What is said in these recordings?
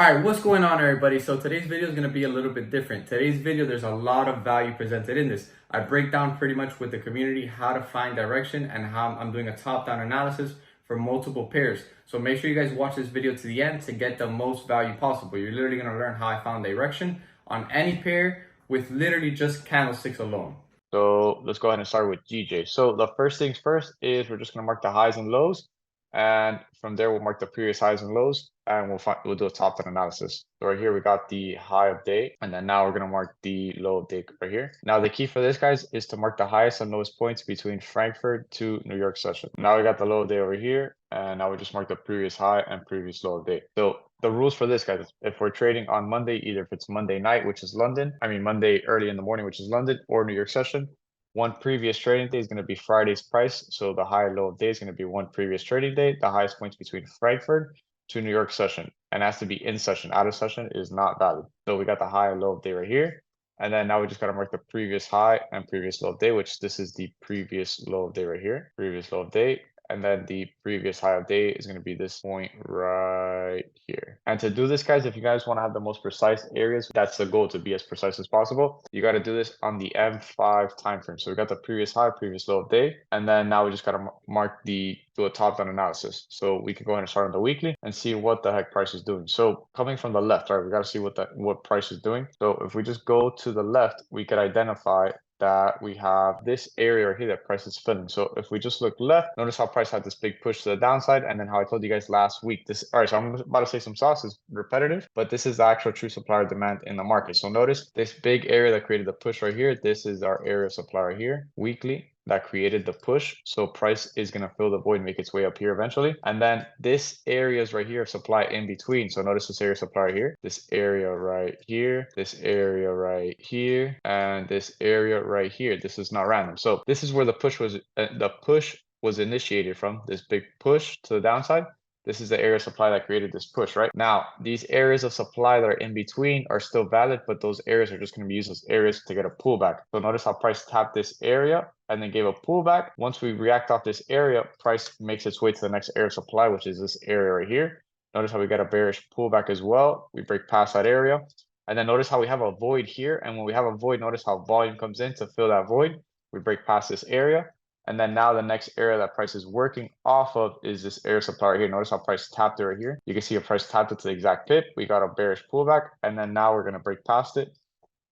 All right, what's going on, everybody? So today's video is going to be a little bit different. Today's video, there's a lot of value presented in this. I break down pretty much with the community how to find direction and how I'm doing a top-down analysis for multiple pairs. So make sure you guys watch this video to the end to get the most value possible. You're literally going to learn how I found direction on any pair with literally just candlesticks alone. So let's go ahead and start with GJ. So the first things first is we're just going to mark the highs and lows. And from there, we'll mark the previous highs and lows, and we'll do a top 10 analysis. So right here, we got the high of day, and then now we're going to mark the low of day right here. Now, the key for this, guys, is to mark the highest and lowest points between Frankfurt to New York session. Now we got the low of day over here, and now we just mark the previous high and previous low of day. So the rules for this, guys, if we're trading on Monday, either if it's Monday night, which is London, Monday early in the morning, which is London, or New York session, one previous trading day is going to be Friday's price. So the high low day is going to be one previous trading day. The highest points between Frankfurt to New York session, and has to be in session. Out of session is not valid. So we got the high and low day right here. And then now we just got to mark the previous high and previous low day, which this is the previous low day right here, previous low day. And then the previous high of day is going to be this point right here. And to do this, guys, if you guys want to have the most precise areas, that's the goal, to be as precise as possible. You got to do this on the M5 time frame. So we got the previous high, previous low of day. And then now we just got to do a top-down analysis. So we can go ahead and start on the weekly and see what the heck price is doing. So coming from the left, right, we got to see what price is doing. So if we just go to the left, we could identify that we have this area right here that price is filling. So if we just look left, notice how price had this big push to the downside, and then how I told you guys last week, all right, so I'm about to say some sauce is repetitive, but this is the actual true supply demand in the market. So notice this big area that created the push right here, this is our area of supply right here, weekly, that created the push. So price is going to fill the void and make its way up here eventually. And then this area is right here, supply in between. So notice this area of supply right here, this area right here, this area right here, and this area right here. This is not random. So this is where the push was initiated from, this big push to the downside. This is the area of supply that created this push, right? Now, these areas of supply that are in between are still valid, but those areas are just going to be used as areas to get a pullback. So notice how price tapped this area and then gave a pullback. Once we react off this area, price makes its way to the next area of supply, which is this area right here. Notice how we got a bearish pullback as well. We break past that area. And then notice how we have a void here. And when we have a void, notice how volume comes in to fill that void. We break past this area. And then now the next area that price is working off of is this area supply right here. Notice how price tapped it right here. You can see a price tapped it to the exact pip. We got a bearish pullback, and then now we're going to break past it.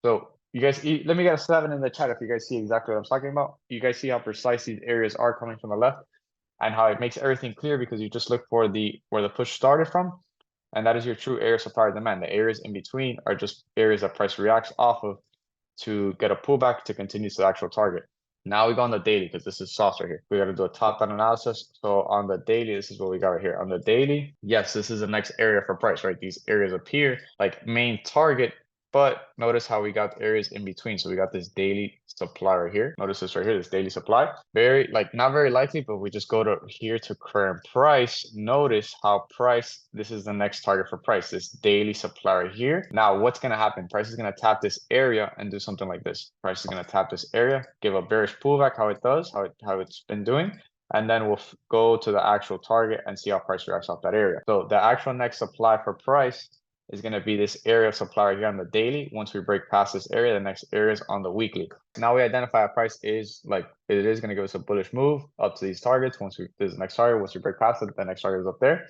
So you guys, let me get a 7 in the chat if you guys see exactly what I'm talking about. You guys see how precise these areas are coming from the left, and how it makes everything clear because you just look for where the push started from, and that is your true area supply demand. The areas in between are just areas that price reacts off of to get a pullback to continue to the actual target. Now we go on the daily because this is sauce right here. We got to do a top-down analysis. So on the daily, this is what we got right here. On the daily, yes, this is the next area for price, right? These areas appear like main target, but notice how we got areas in between. So we got this daily supply right here. Notice this right here, this daily supply. Not very likely, but we just go to here to current price. Notice how price, this is the next target for price, this daily supply right here. Now, what's going to happen? Price is going to tap this area and do something like this. Price is going to tap this area, give a bearish pullback, how it does, how it's been doing. And then we'll go to the actual target and see how price reacts off that area. So the actual next supply for price is going to be this area of supply right here on the daily. Once we break past this area, the next area is on the weekly. Now we identify a price is like, it is going to give us a bullish move up to these targets. This is the next target. Once we break past it, the next target is up there.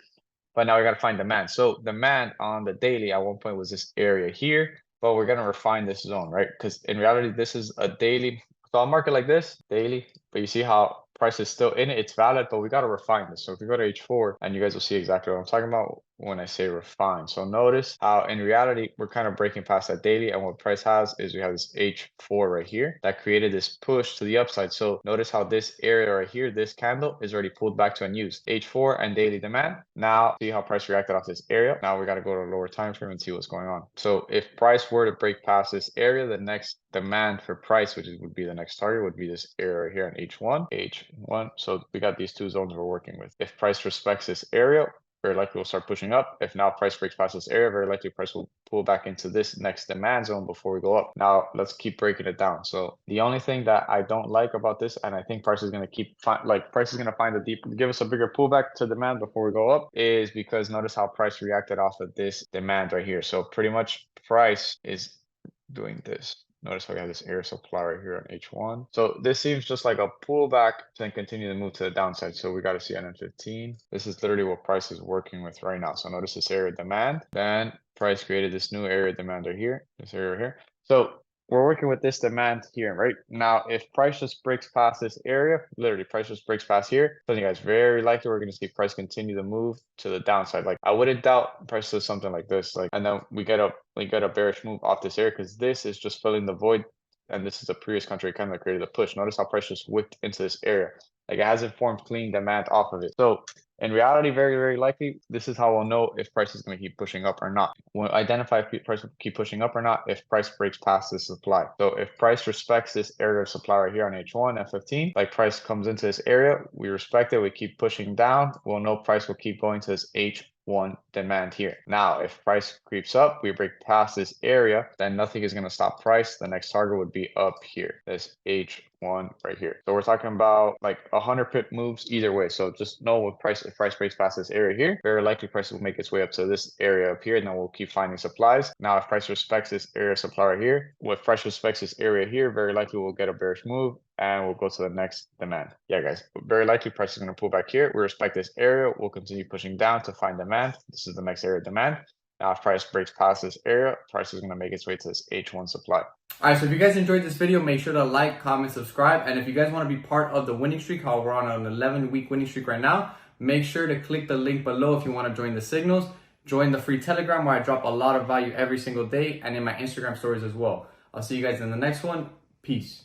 But now we got to find demand. So demand on the daily at one point was this area here, but we're going to refine this zone, right? Because in reality, this is a daily. So I'll mark it like this, daily, but you see how price is still in it. It's valid, but we got to refine this. So if we go to H4, and you guys will see exactly what I'm talking about when I say refine. So notice how in reality, we're kind of breaking past that daily. And what price has is we have this H4 right here that created this push to the upside. So notice how this area right here, this candle is already pulled back to unused. H4 and daily demand. Now see how price reacted off this area. Now we got to go to a lower time frame and see what's going on. So if price were to break past this area, the next demand for price, which would be the next target, would be this area right here on H1. So we got these two zones we're working with. If price respects this area, very likely will start pushing up. If now price breaks past this area, very likely price will pull back into this next demand zone before we go up. Now let's keep breaking it down. So the only thing that I don't like about this, and I think price is going to keep price is going to find a deep, give us a bigger pullback to demand before we go up, is because notice how price reacted off of this demand right here. So pretty much price is doing this. Notice how we have this air supply right here on H1. So this seems just like a pullback to then continue to move to the downside. So we got to see on N15. This is literally what price is working with right now. So notice this area of demand. Then price created this new area of demand right here, this area right here. So we're working with this demand here, right? Now, if price just breaks past this area, literally price just breaks past here, then you guys very likely we're going to see price continue to move to the downside. Like I wouldn't doubt price does something like this, like, and then we get a bearish move off this area because this is just filling the void, and this is a previous country kind of created a push. Notice how price just whipped into this area. Like it hasn't formed clean demand off of it. So in reality, very, very likely, this is how we'll know if price is going to keep pushing up or not. We'll identify if price will keep pushing up or not if price breaks past this supply. So if price respects this area of supply right here on H1 and 15, like price comes into this area, we respect it, we keep pushing down, we'll know price will keep going to this H1 demand here. Now, if price creeps up, we break past this area, then nothing is going to stop price. The next target would be up here, this H1 right here. So we're talking about like 100 pip moves either way. So just know if price breaks past this area here, very likely price will make its way up to this area up here, and then we'll keep finding supplies. Now, if price respects this area of supply right here, if price respects this area here, very likely we'll get a bearish move and we'll go to the next demand. Yeah, guys, very likely price is going to pull back here. We respect this area. We'll continue pushing down to find demand. This is the next area of demand. Now, if price breaks past this area, price is going to make its way to this H1 supply. All right, so if you guys enjoyed this video, make sure to like, comment, subscribe. And if you guys want to be part of the winning streak, how we're on an 11-week winning streak right now, make sure to click the link below if you want to join the signals. Join the free Telegram where I drop a lot of value every single day, and in my Instagram stories as well. I'll see you guys in the next one. Peace.